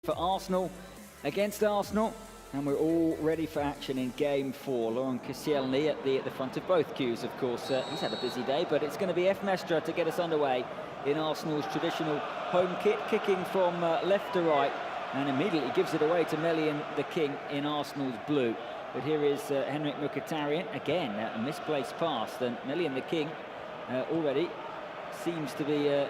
For Arsenal against Arsenal, and we're all ready for action in game 4. Laurent Koscielny at the front of both queues, of course. He's had a busy day, but it's going to be FMESTRE to get us underway in Arsenal's traditional home kit, kicking from left to right, and immediately gives it away to MELIANTHEKING in Arsenal's blue. But here is Henrik Mkhitaryan, again, a misplaced pass. Then MELIANTHEKING already seems to be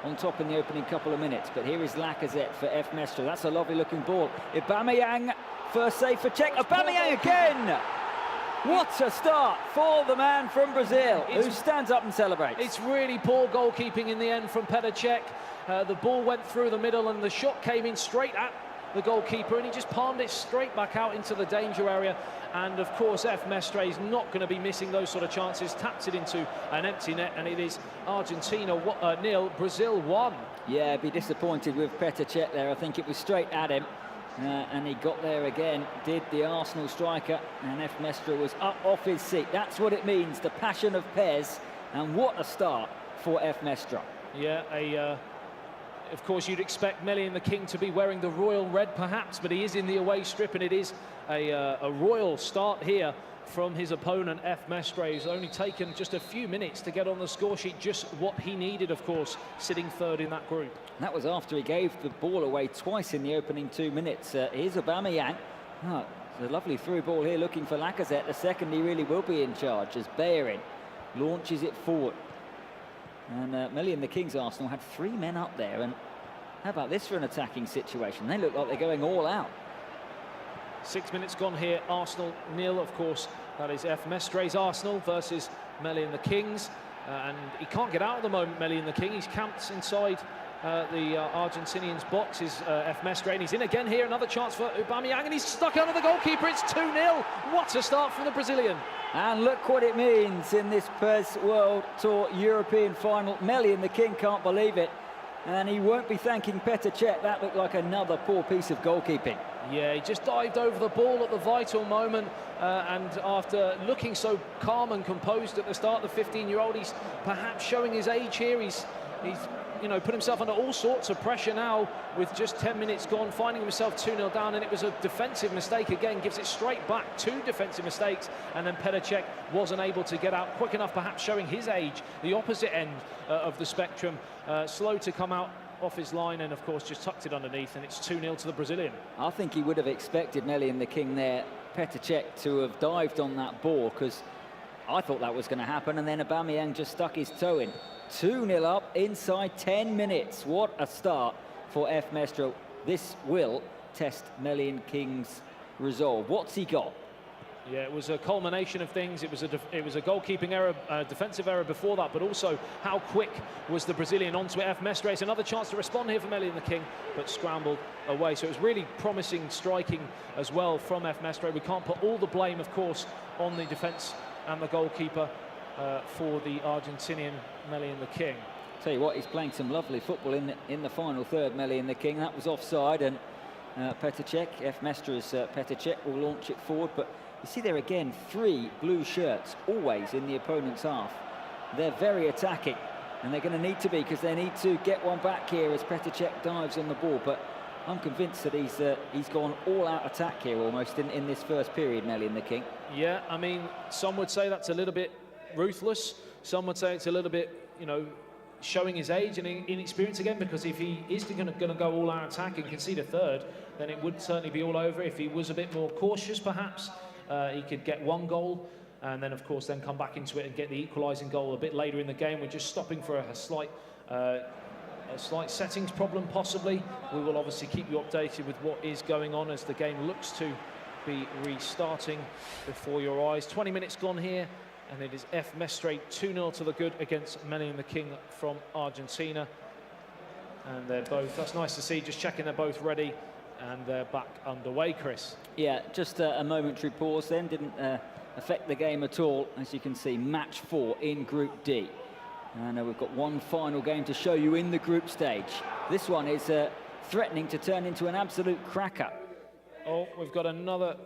on top in the opening couple of minutes. But here is Lacazette for FMESTRE. That's a lovely looking ball. Aubameyang, first save for Czech. Aubameyang again! What a start for the man from Brazil, who stands up and celebrates. It's really poor goalkeeping in the end from Petr Cech. The ball went through the middle and the shot came in straight at the goalkeeper, and he just palmed it straight back out into the danger area. And of course FMESTRE is not going to be missing those sort of chances. Taps it into an empty net, and it is Argentina 0, Brazil 1. Yeah, be disappointed with Petr Cech there. I think it was straight at him, and he got there again, did the Arsenal striker, and FMESTRE was up off his seat. That's what it means, the passion of Pez, and what a start for FMESTRE. Yeah, of course, you'd expect MELIANTHEKING to be wearing the royal red, perhaps, but he is in the away strip, and it is a royal start here from his opponent, FMESTRE. He's only taken just a few minutes to get on the score sheet, just what he needed, of course, sitting third in that group. That was after he gave the ball away twice in the opening 2 minutes. Here's Aubameyang. Oh, it's a lovely through ball here, looking for Lacazette. The second, he really will be in charge as Bellerin launches it forward. And MELIANTHEKING's Arsenal had 3 men up there, and how about this for an attacking situation? They look like they're going all out. 6 minutes gone here, Arsenal 0, of course. That is FMESTRE's Arsenal versus MELIANTHEKING's. And he can't get out at the moment, MELIANTHEKING. He's camped inside the Argentinian's box, is FMESTRE, and he's in again here. Another chance for Aubameyang, and he's stuck under the goalkeeper. It's 2-0. What a start from the Brazilian. And look what it means in this PES World Tour European final. MELIANTHEKING can't believe it, and he won't be thanking Petr Cech. That looked like another poor piece of goalkeeping. Yeah, he just dived over the ball at the vital moment, and after looking so calm and composed at the start, the 15-year-old, he's perhaps showing his age here. He's you know, put himself under all sorts of pressure now with just 10 minutes gone, finding himself 2-0 down, and it was a defensive mistake again, gives it straight back. 2 defensive mistakes, and then Petr Cech wasn't able to get out quick enough, perhaps showing his age, the opposite end of the spectrum. Slow to come out off his line, and of course just tucked it underneath, and it's 2-0 to the Brazilian. I think he would have expected MELIANTHEKING there, Petr Cech, to have dived on that ball, because I thought that was going to happen, and then Aubameyang just stuck his toe in. 2-0 up inside 10 minutes. What a start for FMESTRE. This will test MELIANTHEKING's resolve. What's he got? Yeah, it was a culmination of things. It was a goalkeeping error, defensive error before that, but also how quick was the Brazilian onto it. FMESTRE, it's another chance to respond here for MELIANTHEKING, but scrambled away. So it was really promising striking as well from FMESTRE. We can't put all the blame, of course, on the defence and the goalkeeper for the Argentinian MELIANTHEKING. Tell you what, he's playing some lovely football in the final third, MELIANTHEKING. That was offside, and Petr Cech, FMESTRE's Petr Cech, will launch it forward. But you see there again, 3 blue shirts always in the opponent's half. They're very attacking, and they're going to need to be, because they need to get one back here as Petr Cech dives on the ball. But I'm convinced that he's gone all-out attack here almost in this first period, MELIANTHEKING. Yeah, I mean, some would say that's a little bit ruthless. Some would say it's a little bit, you know, showing his age and inexperience again, because if he is going to go all-out attack and concede a third, then it would certainly be all over. If he was a bit more cautious, perhaps, he could get 1 goal, and then, of course, then come back into it and get the equalising goal a bit later in the game. We're just stopping for a slight settings problem, possibly. We will obviously keep you updated with what is going on as the game looks to be restarting before your eyes. 20 minutes gone here, and it is FMESTRE 2-0 to the good against MELIANTHEKING from Argentina. And they're both, that's nice to see, just checking they're both ready, and they're back underway, Chris. Yeah, just a momentary pause then, didn't affect the game at all. As you can see, match 4 in Group D. And we've got one final game to show you in the group stage. This one is threatening to turn into an absolute cracker. Oh, we've got another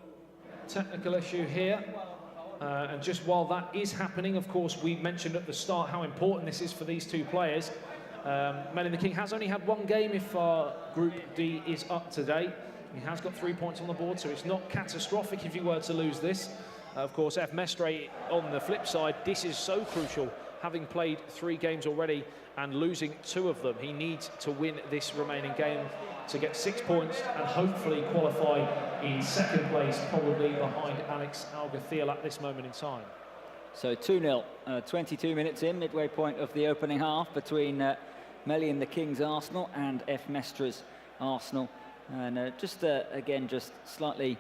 technical issue here. And just while that is happening, of course, we mentioned at the start how important this is for these 2 players. MELIANTHEKING has only had one game if Group D is up to date. He has got 3 points on the board, so it's not catastrophic if he were to lose this. Of course, FMESTRE on the flip side, this is so crucial, having played 3 games already and losing 2 of them. He needs to win this remaining game to get 6 points and hopefully qualify in second place, probably behind Alex Algathiel at this moment in time. So 2-0, 22 minutes in, midway point of the opening half between MELIANTHEKING's Arsenal and FMESTRE's Arsenal. And again, just slightly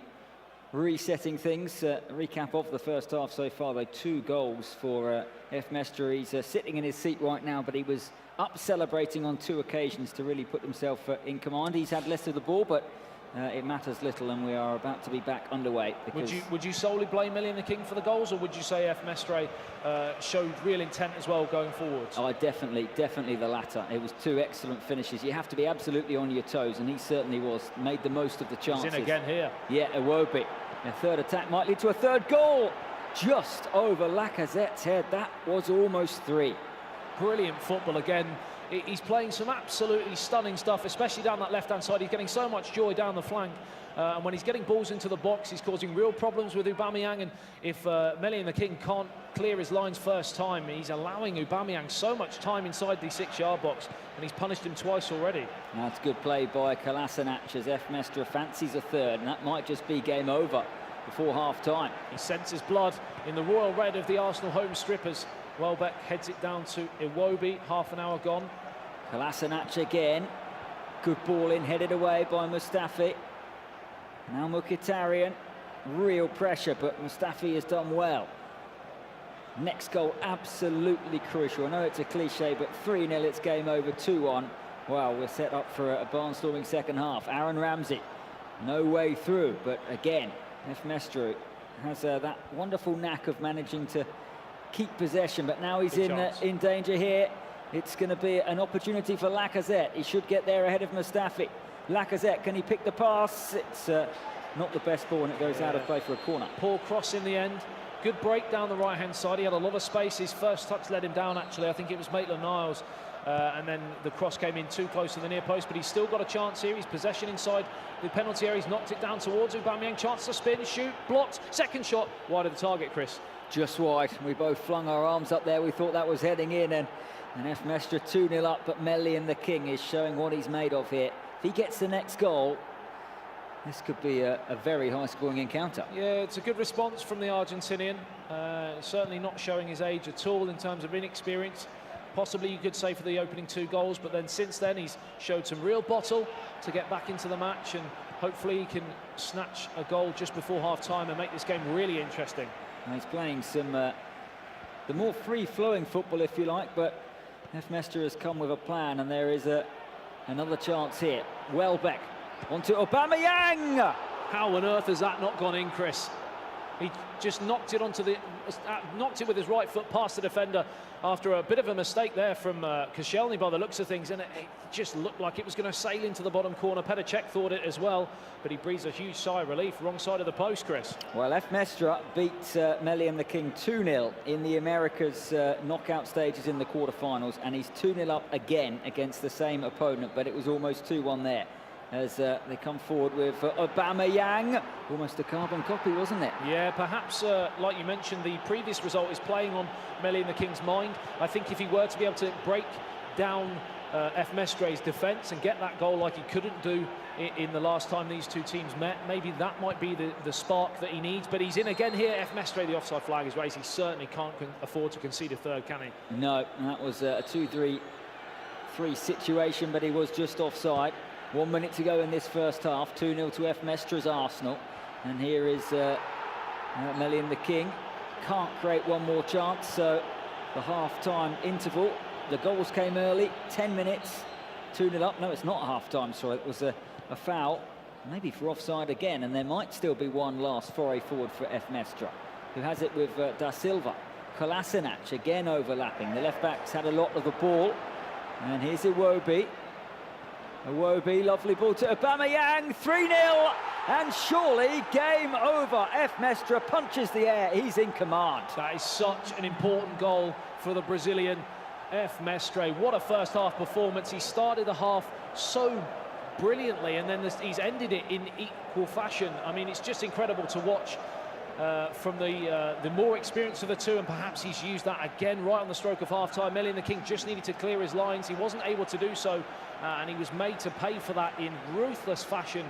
resetting things. Recap of the first half so far, though. 2 goals for FMESTRE. He's sitting in his seat right now, but he was up celebrating on 2 occasions to really put himself in command. He's had less of the ball, but it matters little, and we are about to be back underway. Would you solely blame MELIANTHEKING for the goals, or would you say FMESTRE showed real intent as well going forward? Oh, definitely the latter. It was 2 excellent finishes. You have to be absolutely on your toes, and he certainly was. Made the most of the chances. He's in again here. Yeah, Iwobi. A third attack might lead to a third goal. Just over Lacazette's head. That was almost 3. Brilliant football again. He's playing some absolutely stunning stuff, especially down that left-hand side. He's getting so much joy down the flank. And when he's getting balls into the box, he's causing real problems with Aubameyang. And if MELIANTHEKING can't clear his lines first time, he's allowing Aubameyang so much time inside the 6-yard box, and he's punished him twice already. That's good play by Kolasinac as FMESTRE fancies a third, and that might just be game over before half-time. He senses blood in the royal red of the Arsenal home strippers. Welbeck heads it down to Iwobi, half an hour gone. Kolasinac again. Good ball in, headed away by Mustafi. Now Mkhitaryan. Real pressure, but Mustafi has done well. Next goal, absolutely crucial. I know it's a cliche, but 3-0, it's game over, 2-1. Wow, we're set up for a barnstorming second half. Aaron Ramsey, no way through, but again, FMESTRE has that wonderful knack of managing to keep possession, but now he's in danger here. It's going to be an opportunity for Lacazette. He should get there ahead of Mustafi. Lacazette, can he pick the pass? It's not the best ball, and it goes out of play for a corner. Poor cross in the end. Good break down the right-hand side. He had a lot of space. His first touch led him down, actually. I think it was Maitland-Niles. And then the cross came in too close to the near post, but he's still got a chance here. He's possession inside the penalty area. He's knocked it down towards Aubameyang. Chance to spin, shoot, blocked. Second shot, wide of the target, Chris. Just wide. We both flung our arms up there. We thought that was heading in, and FMESTRE 2-0 up, but MELIANTHEKING is showing what he's made of here. If he gets the next goal, this could be a very high-scoring encounter. Yeah, it's a good response from the Argentinian. Certainly not showing his age at all in terms of inexperience. Possibly you could say for the opening 2 goals, but then since then he's showed some real bottle to get back into the match, and hopefully he can snatch a goal just before half-time and make this game really interesting. And he's playing some the more free-flowing football, if you like, but FMESTRE has come with a plan, and there is another chance here. Welbeck onto Aubameyang. How on earth has that not gone in, Chris? He just knocked it knocked it with his right foot past the defender after a bit of a mistake there from Koscielny by the looks of things, and it just looked like it was going to sail into the bottom corner. Petr Cech thought it as well, but he breathes a huge sigh of relief. Wrong side of the post, Chris. Well, FMESTRE beat MELIANTHEKING 2-0 in the Americas knockout stages in the quarterfinals, and he's 2-0 up again against the same opponent, but it was almost 2-1 there as they come forward with Aubameyang. Almost a carbon copy, wasn't it? Yeah, perhaps, like you mentioned, the previous result is playing on MELIANTHEKING's mind. I think if he were to be able to break down FMESTRE's defence and get that goal like he couldn't do in the last time these 2 teams met, maybe that might be the spark that he needs. But he's in again here. FMESTRE, the offside flag is raised. He certainly can't afford to concede a third, can he? No, that was a 2-3 situation, but he was just offside. 1 minute to go in this first half. 2-0 to FMESTRE's Arsenal. And here is MELIANTHEKING. Can't create one more chance, so the half-time interval. The goals came early, 10 minutes, 2-0 up. No, it's not half-time, sorry. It was a foul, maybe for offside again, and there might still be one last foray forward for FMESTRE, who has it with Da Silva. Kolasinac again overlapping. The left-back's had a lot of the ball. And here's Iwobi. Iwobi, lovely ball to Aubameyang, 3-0, and surely game over. FMESTRE punches the air, he's in command. That is such an important goal for the Brazilian. FMESTRE, what a first half performance. He started the half so brilliantly, and then he's ended it in equal fashion. I mean, it's just incredible to watch from the more experience of the two, and perhaps he's used that again right on the stroke of half-time. MELIANTHEKING just needed to clear his lines. He wasn't able to do so, and he was made to pay for that in ruthless fashion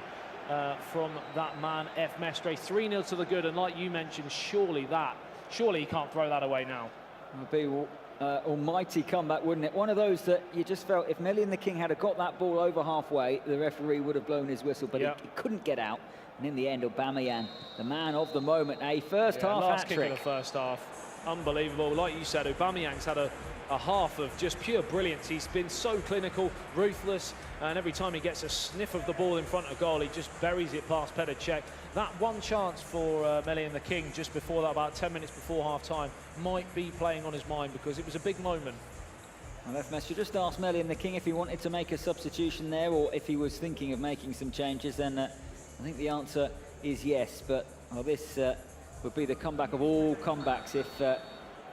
from that man, FMESTRE. 3-0 to the good, and like you mentioned, surely he can't throw that away now. It would be almighty comeback, wouldn't it? One of those that you just felt if MELIANTHEKING had got that ball over halfway, the referee would have blown his whistle, but he couldn't get out. And in the end, Aubameyang, the man of the moment, a first half last kick hat-trick. of the first half, unbelievable. Like you said, Aubameyang's had a half of just pure brilliance. He's been so clinical, ruthless, and every time he gets a sniff of the ball in front of goal, he just buries it past Petr. That one chance for MELIANTHEKING just before that, about 10 minutes before half-time, might be playing on his mind because it was a big moment. Well, FMS, you just asked MELIANTHEKING if he wanted to make a substitution there or if he was thinking of making some changes, then I think the answer is yes. But this would be the comeback of all comebacks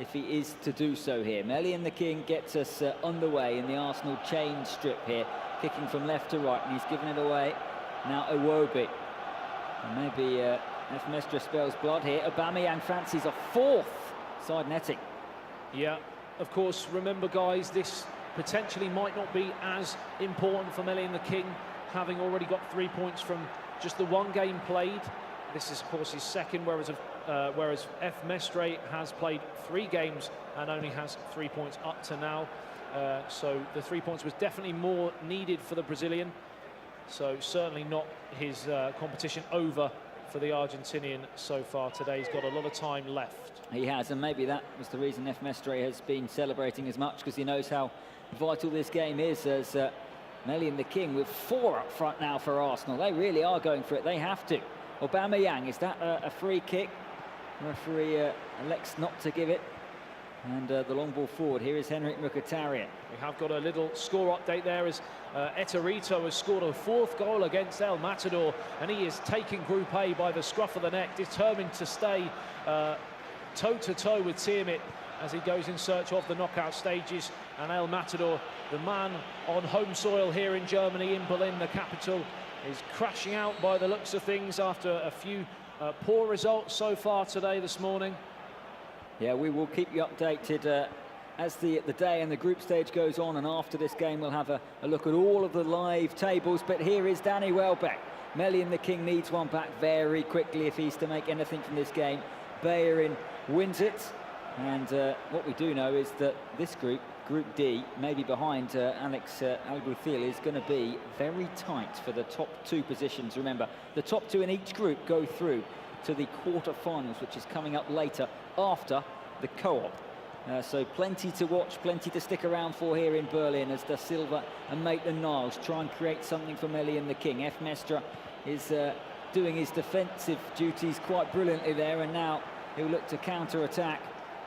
if he is to do so here. MELIANTHEKING gets us underway in the Arsenal chain strip here, kicking from left to right, and he's given it away. Now Iwobi. And maybe FMESTRE spells blood here. Aubameyang fancies a fourth side netting. Yeah, of course, remember guys, this potentially might not be as important for MELIANTHEKING, having already got 3 points from just the one game played. This is, of course, his second, whereas FMESTRE has played 3 games and only has 3 points up to now. So the 3 points was definitely more needed for the Brazilian. So certainly not his competition over for the Argentinian so far today. He's got a lot of time left. He has, and maybe that was the reason FMESTRE has been celebrating as much, because he knows how vital this game is, as MELIANTHEKING with 4 up front now for Arsenal. They really are going for it. They have to. Aubameyang, is that a free kick? Referee elects not to give it. And the long ball forward. Here is Henrik Mkhitaryan. We have got a little score update there as Eterito has scored a 4th goal against El Matador, and he is taking Group A by the scruff of the neck, determined to stay toe-to-toe with Tiamat as he goes in search of the knockout stages. And El Matador, the man on home soil here in Germany, in Berlin, the capital, is crashing out by the looks of things after a few poor results so far today, this morning. Yeah, we will keep you updated as the day and the group stage goes on, and after this game we'll have a look at all of the live tables. But here is Danny Welbeck. MELIANTHEKING needs one back very quickly if he's to make anything from this game. Bayern wins it, and what we do know is that this group, Group D, maybe behind Alex Alguacil, is going to be very tight for the top 2 positions. Remember, the top 2 in each group go through to the quarter-finals, which is coming up later after the co-op. So plenty to watch, plenty to stick around for here in Berlin as Da Silva and Maitland-Niles try and create something for MELIANTHEKIng. FMESTRE is doing his defensive duties quite brilliantly there, and now he'll look to counter-attack.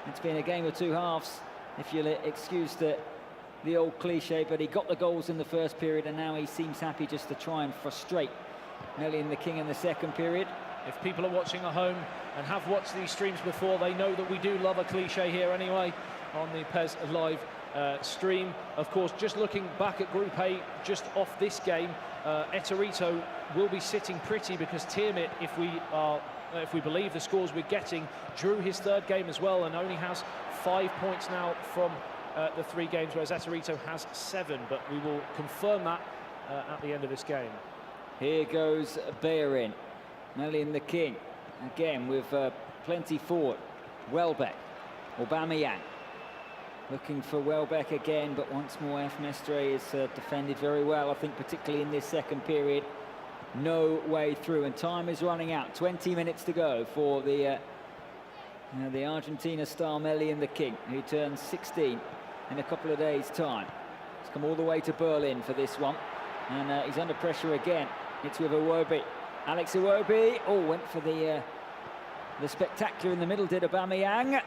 It's been a game of 2 halves, if you'll excuse the old cliche, but he got the goals in the first period, and now he seems happy just to try and frustrate MELIANTHEKIng in the second period. If people are watching at home and have watched these streams before, they know that we do love a cliche here anyway on the PES Live stream. Of course, just looking back at Group A, just off this game, Eterito will be sitting pretty because Tiamat, if we believe the scores we're getting, drew his 3rd game as well and only has 5 points now from the 3 games, whereas Eterito has 7. But we will confirm that at the end of this game. Here goes Bayern. MELIANTHEKIng again with plenty forward. Welbeck, Aubameyang looking for Welbeck again, but once more FMESTRE is defended very well, I think, particularly in this second period. No way through, and time is running out. 20 minutes to go for the Argentina star MELIANTHEKIng, who turns 16 in a couple of days' time. He's come all the way to Berlin for this one, and he's under pressure again. It's with Iwobi. Alex Iwobi, went for the spectacular in the middle, did Aubameyang.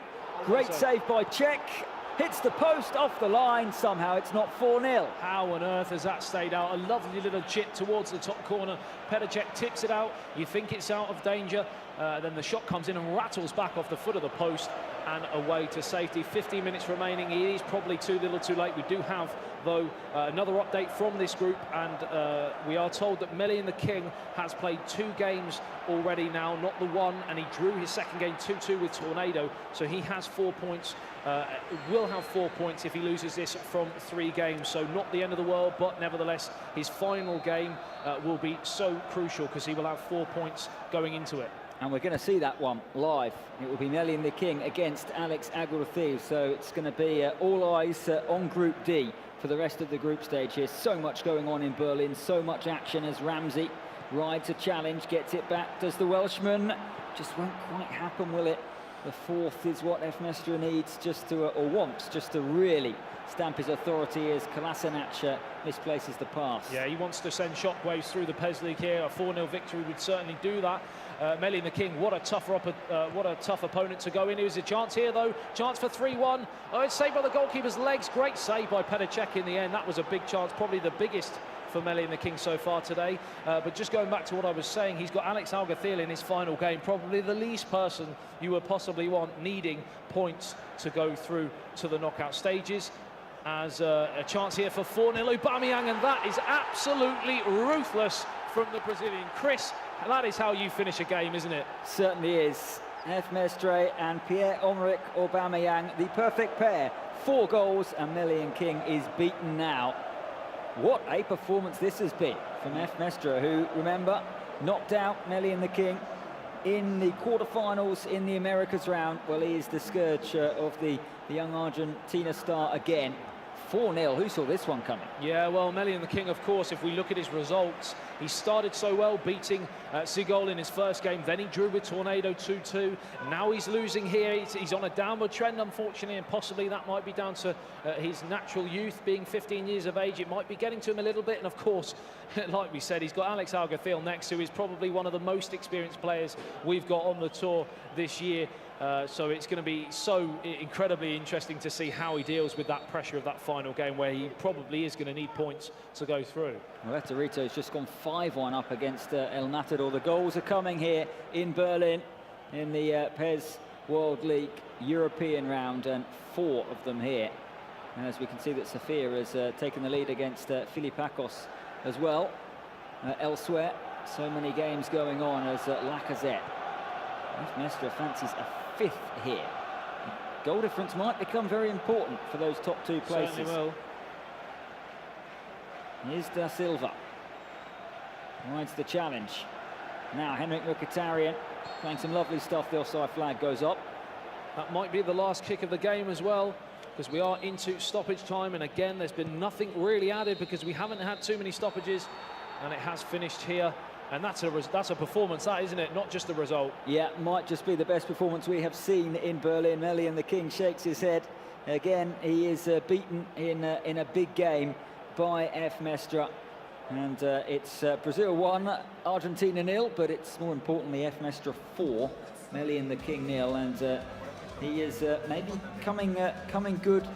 Great save by Czech. Hits the post off the line. Somehow it's not 4-0. How on earth has that stayed out? A lovely little chip towards the top corner. Petr tips it out. You think it's out of danger. Then the shot comes in and rattles back off the foot of the post. and away to safety. 15 minutes remaining. It is probably too little too late. We do have, though, another update from this group, and we are told that Melian the King has played 2 games already now, not the one, and he drew his second game 2-2 with Tornado, so he has 4 points. Will have 4 points if he loses this from 3 games, so not the end of the world, but nevertheless his final game will be so crucial because he will have 4 points going into it. And we're going to see that one live. It will be Melian the King against Alex Agurthiv, so it's going to be all eyes on Group D for the rest of the group stage here. So much going on in Berlin, so much action as Ramsey rides a challenge, gets it back, does the Welshman. Just won't quite happen, will it? The fourth is what FMESTRE needs just to, or wants, just to really stamp his authority as Kolasinac misplaces the pass. Yeah, he wants to send shockwaves through the Pesleague here. A 4-0 victory would certainly do that. Melian the King, what a tough opponent to go in. Here's a chance here, though. Chance for 3-1. Oh, it's saved by the goalkeeper's legs. Great save by Pedacek in the end. That was a big chance, probably the biggest for Melian the King so far today. But just going back to what I was saying, he's got Alex Agurthiv in his final game, probably the least person you would possibly want needing points to go through to the knockout stages. As a chance here for 4-0 Aubameyang, and that is absolutely ruthless from the Brazilian. Chris, that is how you finish a game, isn't it? Certainly is. FMESTRE and Pierre-Emerick Aubameyang, the perfect pair. 4 goals, and Melian King is beaten now. What a performance this has been from FMESTRE, who, remember, knocked out Melian the King in the quarterfinals in the Americas round. Well, he is the scourge of the young Argentina star again. 4-0, who saw this one coming? Yeah, well, Melian the King, of course, if we look at his results, he started so well, beating Sigol in his first game, then he drew with Tornado 2-2. Now he's losing here. He's on a downward trend, unfortunately, and possibly that might be down to his natural youth, being 15 years of age. It might be getting to him a little bit, and of course, like we said, he's got Alex Agurthiv next, who is probably one of the most experienced players we've got on the tour this year. So it's going to be so incredibly interesting to see how he deals with that pressure of that final game, where he probably is going to need points to go through. Well, Torito's just gone 5-1 up against El Matador. The goals are coming here in Berlin in the PES World League European round, and 4 of them here. And as we can see that Sofia has taken the lead against Filipakos as well. Elsewhere, so many games going on as Lacazette. FMESTRE fancies a 5th here. Goal difference might become very important for those top 2 places. Certainly will. Here's Da Silva. Rides the challenge. Now Henrik Mkhitaryan playing some lovely stuff. The offside flag goes up. That might be the last kick of the game as well, because we are into stoppage time, and again there's been nothing really added because we haven't had too many stoppages, and it has finished here. And that's a performance, that, isn't it? Not just a result. Yeah, might just be the best performance we have seen in Berlin. Melian the King shakes his head. Again, he is beaten in a big game by FMESTRE. And it's Brazil 1, Argentina 0, but it's more importantly FMESTRE 4, Melian the King 0. And he is maybe coming good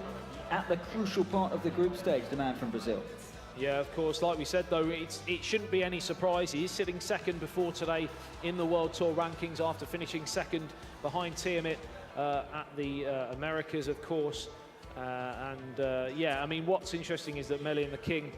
at the crucial part of the group stage, the man from Brazil. Yeah, of course, like we said, though, it shouldn't be any surprise. He is sitting second before today in the World Tour rankings after finishing second behind Tiamat at the Americas, of course. Yeah, I mean, what's interesting is that Melian the King,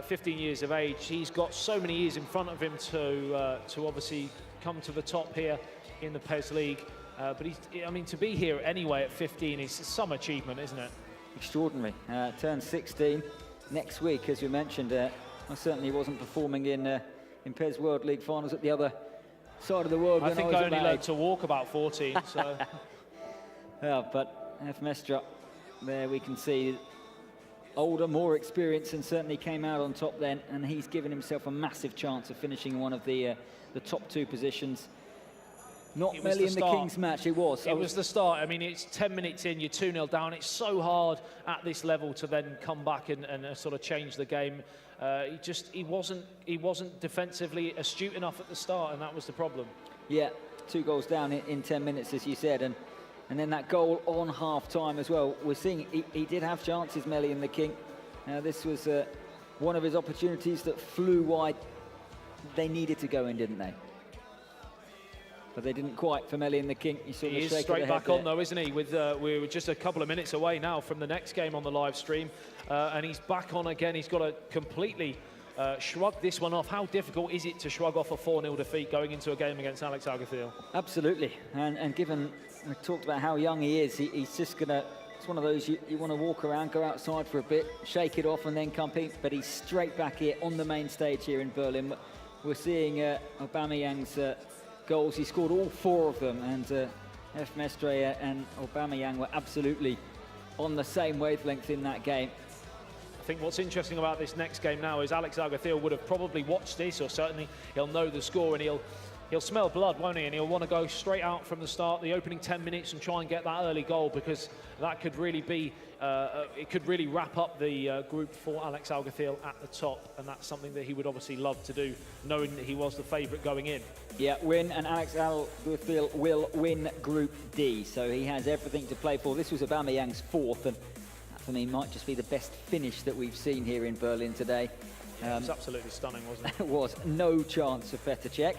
15 years of age, he's got so many years in front of him to obviously come to the top here in the Pesleague. But I mean, to be here anyway at 15 is some achievement, isn't it? Extraordinary. Turned 16. Next week, as you mentioned, I certainly wasn't performing in PES World League finals at the other side of the world. I think I only learned to walk about 14, so... Yeah, but FMESTRE, there we can see older, more experienced, and certainly came out on top then, and he's given himself a massive chance of finishing one of the top 2 positions. Not Melian the King's match, it was. It was the start. I mean, it's 10 minutes in, you're 2-0 down. It's so hard at this level to then come back and sort of change the game. He wasn't defensively astute enough at the start, and that was the problem. Yeah, 2 goals down in 10 minutes, as you said, and then that goal on half-time as well. We're seeing he did have chances, Melian the King. This was one of his opportunities that flew wide. They needed to go in, didn't they? but they didn't quite for MELIANTHEKING. You saw He the is shake straight of the back head on though, isn't he? With we're just a couple of minutes away now from the next game on the live stream, and he's back on again. He's got to completely shrug this one off. How difficult is it to shrug off a 4-0 defeat going into a game against Alex Alguacil? Absolutely, and given we talked about how young he is, he's just gonna. It's one of those you want to walk around, go outside for a bit, shake it off, and then compete. But he's straight back here on the main stage here in Berlin. We're seeing Aubameyang's goals. He scored all 4 of them, and FMESTRE and Aubameyang were absolutely on the same wavelength in that game. I think what's interesting about this next game now is Alex Alguacil would have probably watched this, or certainly he'll know the score, and he'll smell blood, won't he? And he'll want to go straight out from the start, the opening 10 minutes, and try and get that early goal, because that could really be, it could really wrap up the group for Alex Alguacil at the top, and that's something that he would obviously love to do, knowing that he was the favourite going in. Yeah, win, and Alex Alguacil will win Group D, so he has everything to play for. This was Aubameyang's 4th, and that for me might just be the best finish that we've seen here in Berlin today. It was absolutely stunning, wasn't it? It was. No chance of Petr Cech.